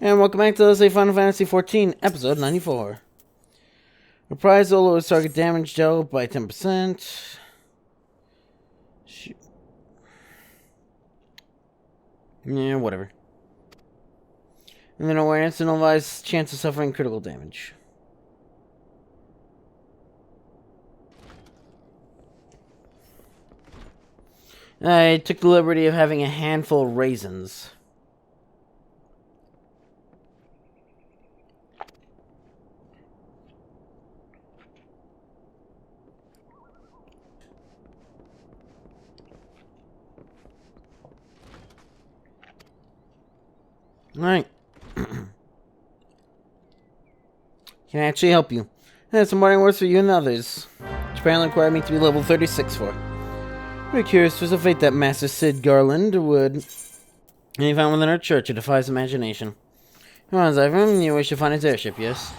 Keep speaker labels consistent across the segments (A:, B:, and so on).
A: And welcome back to Let's Say Final Fantasy XIV, episode 94. Reprisal lowers target damage dealt by 10%. Shoot. Yeah, whatever. And then awareness and nullifies chance of suffering critical damage. I took the liberty of having a handful of raisins. Alright. Can I actually help you? That's some morning works for you and others, which apparently required me to be level 36 for. Very curious, was a fate that Master Sid Garland would... And he found within our church, it defies imagination. Come on, Zyphreium, you wish to find his airship, yes?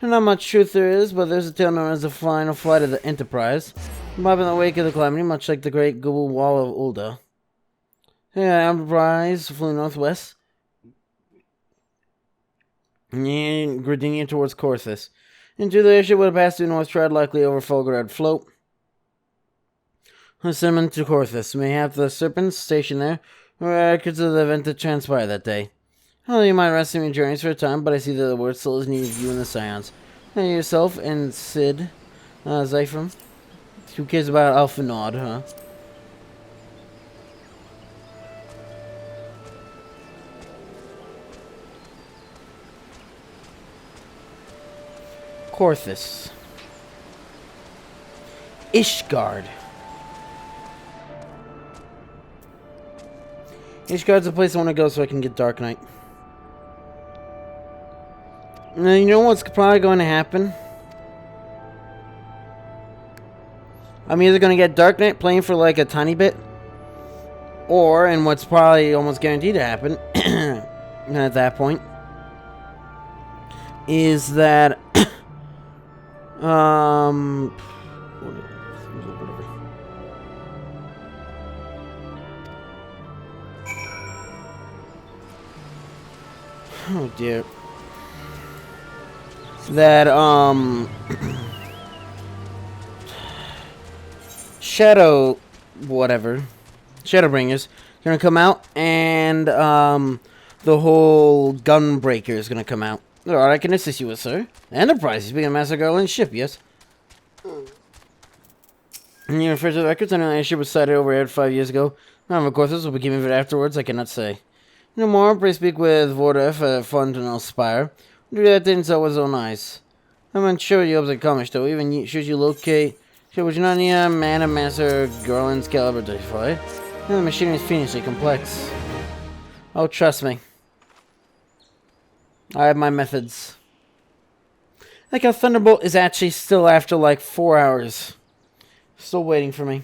A: Not much truth there is, but there's a tale known as the final flight of the Enterprise. Bob in the wake of the calamity, much like the great Google Wall of Ulda. Yeah, Enterprise flew northwest. And Gradenia towards Corthus. Into the airship would have passed through North Trad, likely over Fulgurad Float. Cinnamon to Corthus. Mayhap the serpents stationed there were records of the event that transpired that day. Well, you might rest in your journeys for a time, but I see that the word still is needed of you in the Scions. And yourself and Sid, Zyphreium. Who cares about Alphanod, huh? Corthus. Ishgard. Ishgard's the place I want to go so I can get Dark Knight. Now, you know what's probably going to happen? I'm either going to get Dark Knight playing for like a tiny bit, or, and what's probably almost guaranteed to happen at that point, is that whatever. Oh dear. That Shadowbringers gonna come out, and the whole Gunbreaker is gonna come out. Alright, I can assist you with, sir. Enterprise, he's being a Master Garland's ship, yes? And you refer to the records? I know the ship was sighted overhead 5 years ago. Now, of course, this will become of it afterwards, I cannot say. No more, pray speak with Vordef at Fontanel Spire. Do that thing so with his own eyes. I'm unsure you hope to accomplish, though. Even should you locate... Would you not need a man of Master Garland's caliber to fight? The machinery is fiendishly complex. Oh, trust me. I have my methods. Like how Thunderbolt is actually still after like 4 hours. Still waiting for me.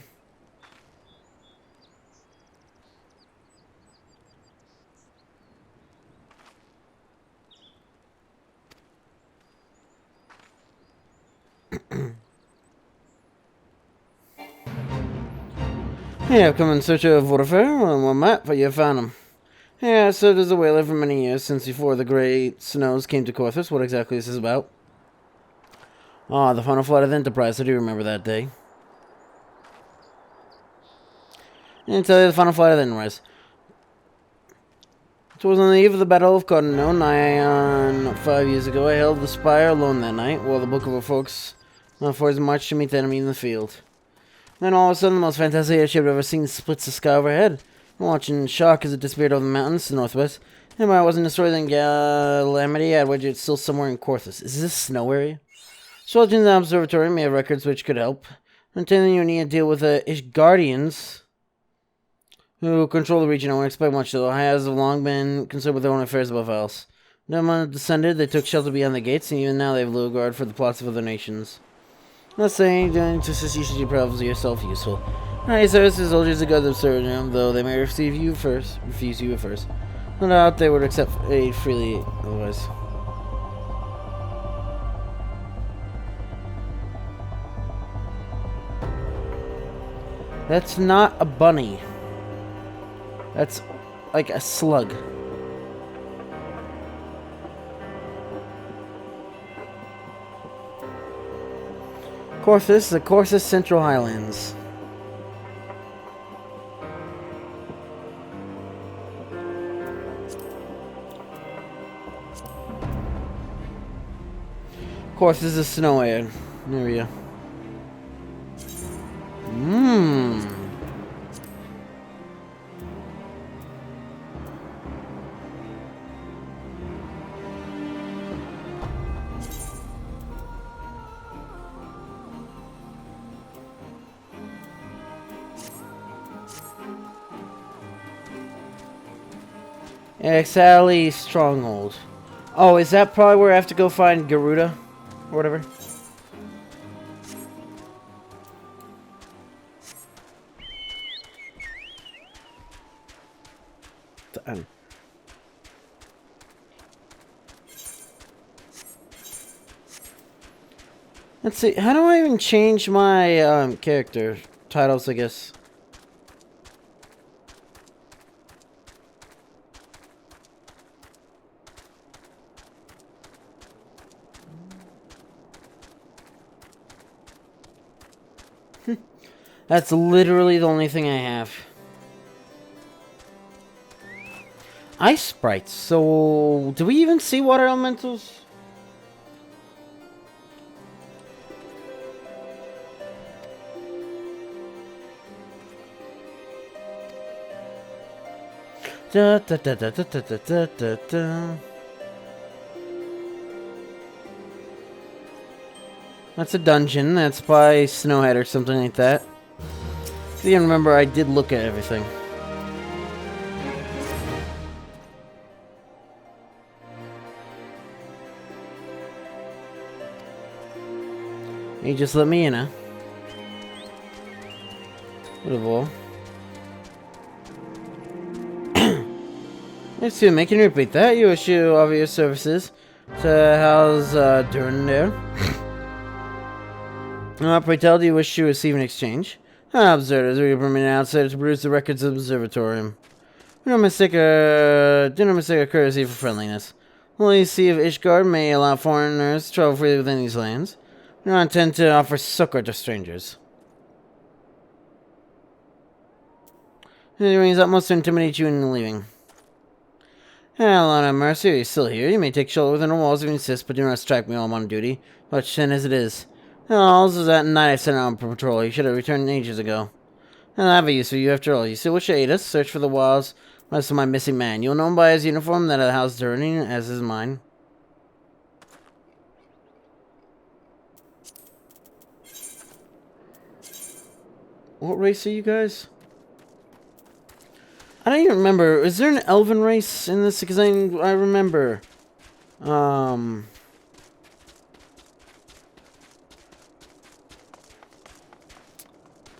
A: Yeah, I've come in search of Warfare. One map, but you have found him. Yeah, so there's a whaler for many years, since before the great snows came to Corthus. What exactly is this about? Ah, the final flight of the Enterprise. I do remember that day. And tell you the final flight of the Enterprise. It was on the eve of the Battle of Cardinal, nigh on 5 years ago. I held the spire alone that night, while the book of our folks for his march to meet the enemy in the field. Then all of a sudden, the most fantastic airship I've ever seen splits the sky overhead. I'm watching in shock as it disappeared over the mountains to the northwest. And when I wasn't destroyed in Calamity, I'd wager it's still somewhere in Corthus. Is this a snow area? Soldiers in the observatory may have records which could help. Until then, you need to deal with the Ishgardians who control the region. I won't expect much, though. I have long been concerned with their own affairs above else. When I descended, they took shelter beyond the gates, and even now they have little regard for the plots of other nations. Not saying doing just as you should do problems yourself useful. Alright, services soldiers to guard the Zyphreium, though they may refuse you at first. No doubt they would accept aid freely otherwise. That's not a bunny. That's like a slug. Corthus, the Corthus Central Highlands. Corthus is a snow area. Mmm. XIV Stronghold. Oh, is that probably where I have to go find Garuda? Or whatever? Let's see, how do I even change my character titles, I guess? That's literally the only thing I have. Ice sprites. So, do we even see water elementals? Da, da, da, da, da, da, da, da, da. That's a dungeon. That's by Snowhead or something like that. I even remember I did look at everything. You just let me in, huh? Whatever. Let's see, making you repeat that. You issue of your services to house Durin there. Pray tell, do you wish to receive an exchange? Observers, we are permitted outside to produce the records of the observatorium. Do not mistake a courtesy for friendliness. Only see if Ishgard may allow foreigners to travel freely within these lands. We do not intend to offer succor to strangers. It rings utmost to intimidate you in leaving. Lord have mercy, are you still here? You may take shelter within the walls if you insist, but do not strike me while I'm on duty, much sin as it is. Also, that night I sent out on patrol. You should have returned ages ago. I'll have a use for you after all. You still wish to aid us? Search for the wilds of my missing man. You'll know him by his uniform that a house turning, as is mine. What race are you guys? I don't even remember. Is there an elven race in this? Because I remember.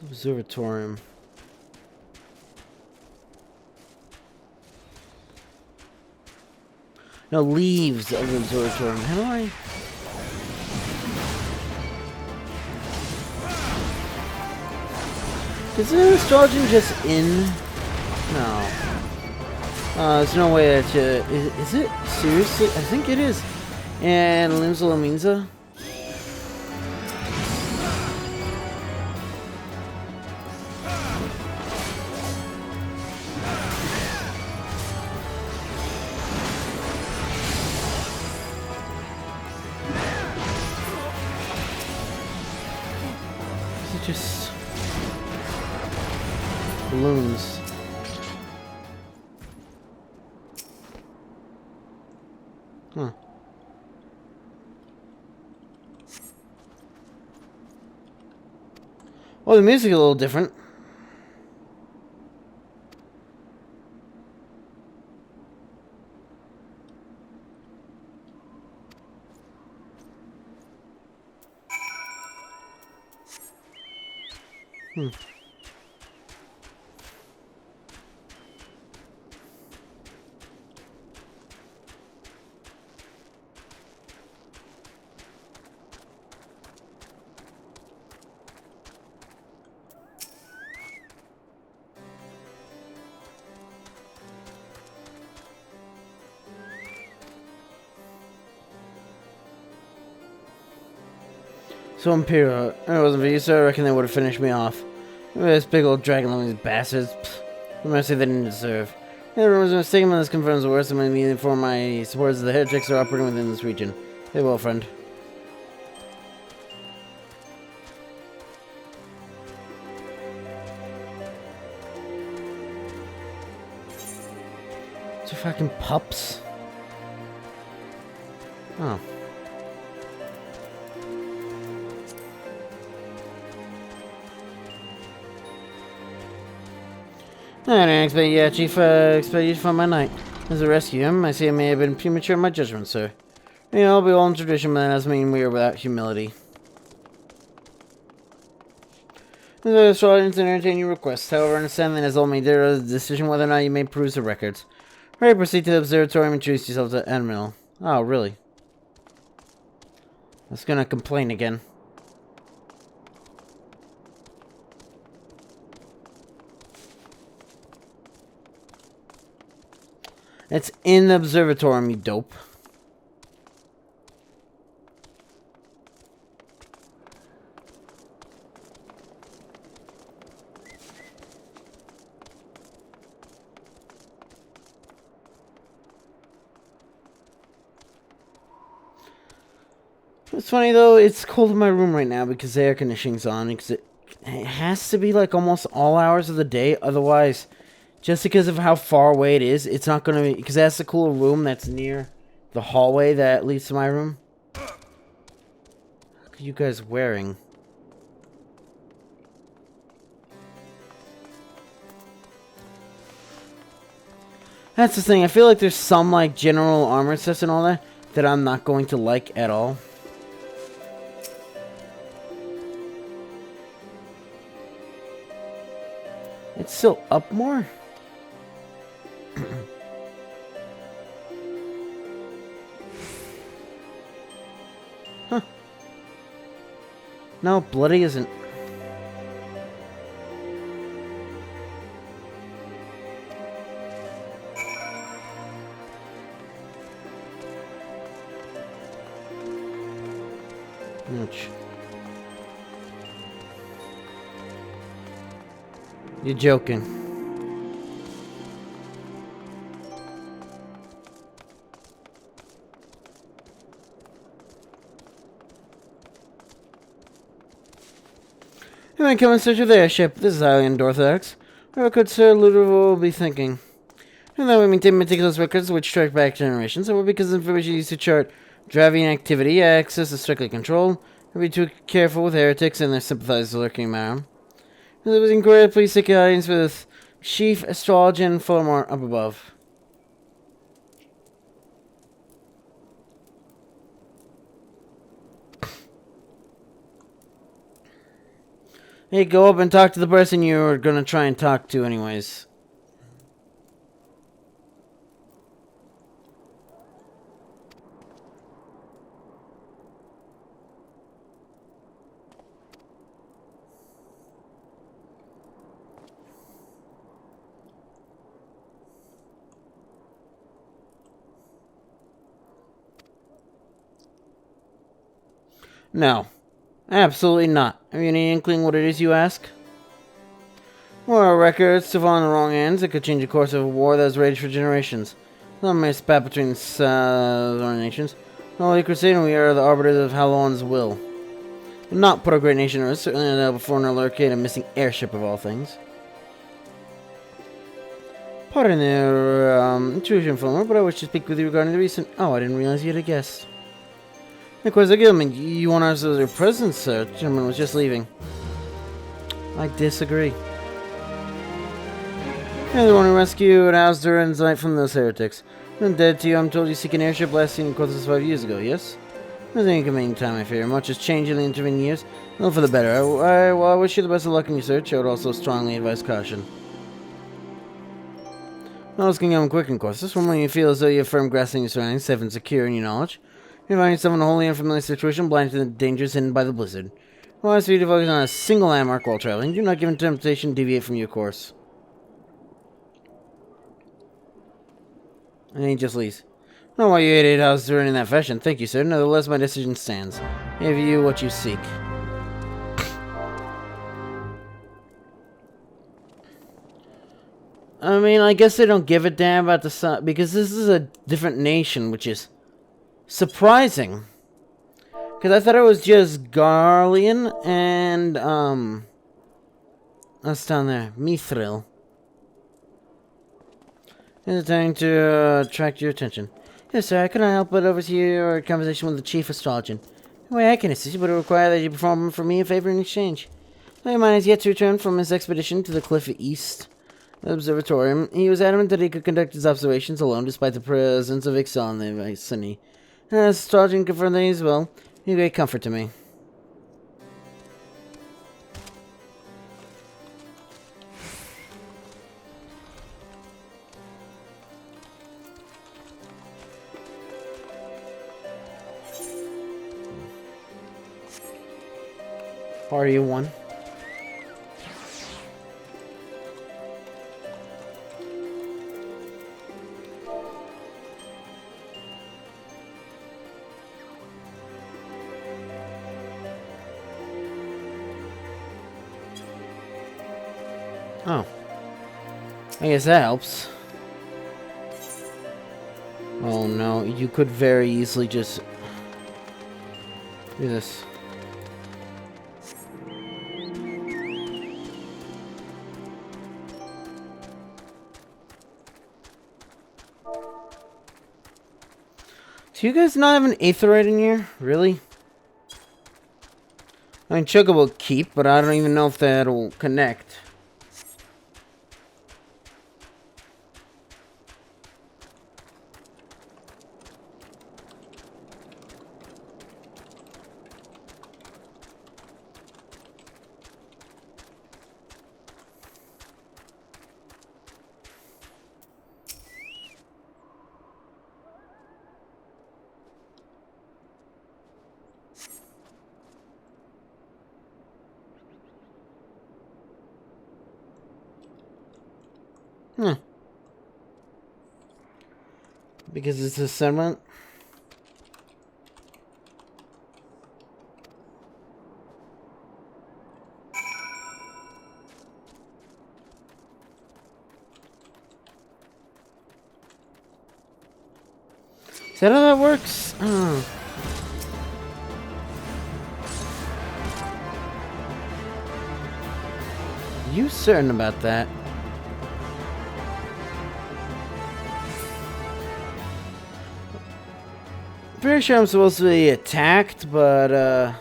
A: Observatorium. No, leaves of the observatorium. How do I... Is the astrology just in? No. There's no way that is it? Seriously? I think it is. And Limsa Laminza? Is it just balloons? Huh. Well, the music is a little different. So Imperial, if it wasn't for you, sir, I reckon they would have finished me off. This big old dragon loving these bastards. Pfft, the mercy they didn't deserve. The rumors are mistaken, but this confirms the worst. I'm going to inform my supporters that the heretics are operating within this region. Stay well, friend. It's a fucking pups. Oh. I didn't expect you, Chief. Expect you to find my knight. As a rescue him, I see I may have been premature in my judgment, sir. You know, I'll be all in tradition, but that doesn't mean we are without humility. There's a to entertain your requests. However, understand that as all made there is a decision whether or not you may peruse the records. Ready, proceed to the observatory and introduce yourself to Admiral. Oh, really? I was gonna complain again. It's in the observatory, you dope. It's funny though, it's cold in my room right now because the air conditioning's on. Because it has to be like almost all hours of the day, otherwise, just because of how far away it is, it's not gonna be. Because that's the cool room that's near the hallway that leads to my room. What are you guys wearing? That's the thing. I feel like there's some like general armor sets and all that I'm not going to like at all. It's still up more? Huh. No, bloody isn't. Ouch. You're joking. You might come in search of the airship. This is highly unorthodox. Whatever could Sir Ludwig will be thinking. And that we maintain meticulous records which track back generations, or because information used to chart driving activity, access is strictly controlled. Be too careful with heretics and their sympathizers lurking around. It was inquired, please seek an audience with Chief Astrologer and Fullermore up above. Hey, go up and talk to the person you were gonna try and talk to anyways. No. Absolutely not. Have you any inkling what it is, you ask? Well, records to fall in the wrong hands. It could change the course of a war that has raged for generations. Some may spat between the nations. The Holy Crusade and we are the arbiters of Halon's will. Do not put our great nation at risk, certainly not before an locate a missing airship of all things. Pardon the intrusion, Fulmer, but I wish to speak with you regarding the recent... Oh, I didn't realize you had a guest. Of course, I mean, you want us as your presence, sir. The gentleman was just leaving. I disagree. You're the one who rescued Asder and Zyphreium from those heretics. I'm dead to you. I'm told you seek an airship last seen in Cortez 5 years ago, yes? Nothing inconvenient time, I fear. Much has changed in the intervening years. No, for the better. I wish you the best of luck in your search. I would also strongly advise caution. All this can come quick, of course. This one when you feel as though you have firm grasp on your surroundings, safe and secure in your knowledge. You find yourself in a wholly unfamiliar situation, blind to the dangers hidden by the blizzard. Well, as for you to focus on a single landmark while traveling, do not give in to temptation to deviate from your course. And he just leaves. I don't know why you 88 houses are in that fashion. Thank you, sir. Nevertheless, my decision stands. I give you what you seek. I mean, I guess they don't give a damn about the sun, because this is a different nation, which is surprising. Because I thought it was just Garlean and, us down there, Mithril. It's time to attract your attention. Yes, sir, I couldn't help but overhear your conversation with the chief astrologer. The way I can assist you would require that you perform for me a favor in exchange. My man has yet to return from his expedition to the cliff east observatorium. He was adamant that he could conduct his observations alone despite the presence of Ixal in the vicinity. As astrologer confirmed that he is well, be a great comfort to me. Party of one. Oh. I guess that helps. Oh no, you could very easily just do this. Do you guys not have an aetheryte in here? Really? I mean, Chocobo will keep, but I don't even know if that'll connect. Hmm. Because it's a settlement? Is that how that works? Oh. You certain about that? Pretty sure I'm supposed to be attacked, but, oh,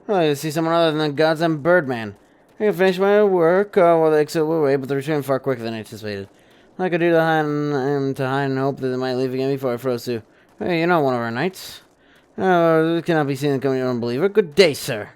A: I see someone other than the goddamn Birdman. I can finish my work while the exit will wait, but they're returning far quicker than I anticipated. All I could do to hide and hope that they might leave again before I froze through. Hey, you're not one of our knights. Oh, this cannot be seen coming your unbeliever. Good day, sir.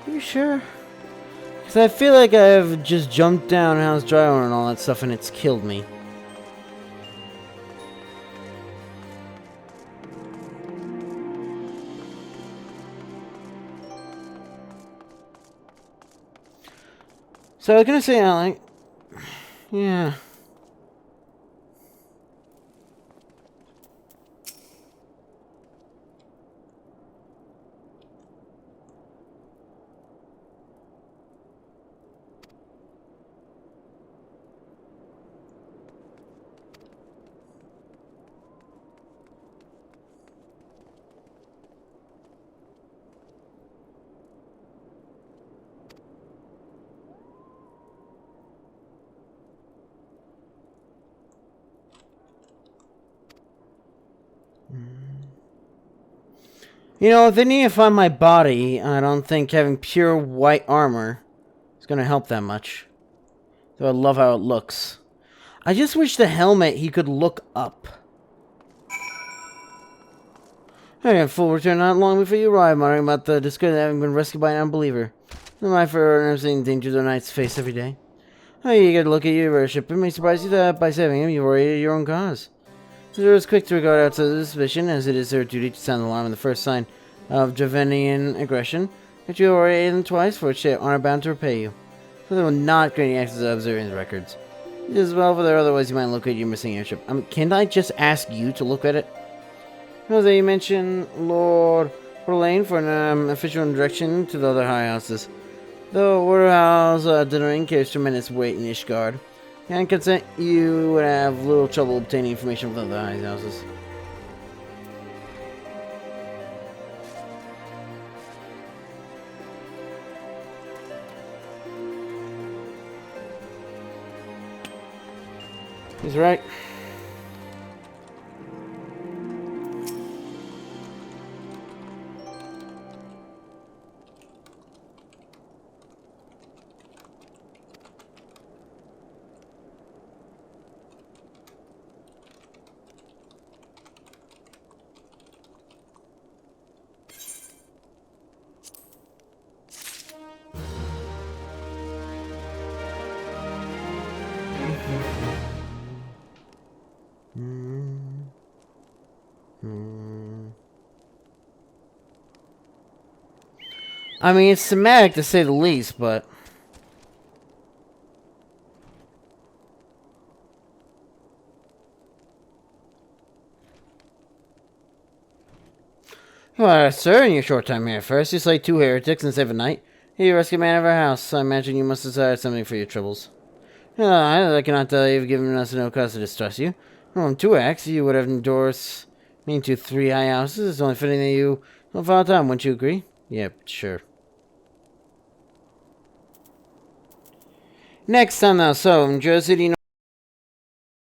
A: You sure? Because I feel like I've just jumped down House Drywall and all that stuff and it's killed me. So I was gonna say, like, yeah. You know, if they need to find my body, I don't think having pure white armor is going to help that much. Though I love how it looks. I just wish the helmet he could look up. I had full return not long before you arrived, muttering about the discredit having been rescued by an unbeliever. The life for nursing danger the knights face every day. How eager to look at your worship. It may surprise you that by saving him, you've already your own cause. It is quick to regard outside the suspicion, as it is their duty to sound the alarm on the first sign of Javenian aggression, but you have already aided them twice, for which they are bound to repay you. So they will not grant any access to observing the records. It is well for their otherwise you might locate your missing airship. Can I just ask you to look at it? Jose, you mentioned Lord Verlaine for an official direction to the other high houses. The Waterhouse Dinnering carries tremendous weight in Ishgard, and consent you would have little trouble obtaining information from the other high houses. He's right. I mean, it's thematic to say the least, but... Well, sir, in your short time here, first you slay 2 heretics and save a knight. You rescue a man of our house. I imagine you must desire something for your troubles. I cannot tell you've given us no cause to distrust you. Well, in 2 acts, you would have endorsed me to 3 high houses. It's only fitting that you don't follow time, wouldn't you agree? Yep, sure. Next time now, so, in Jersey,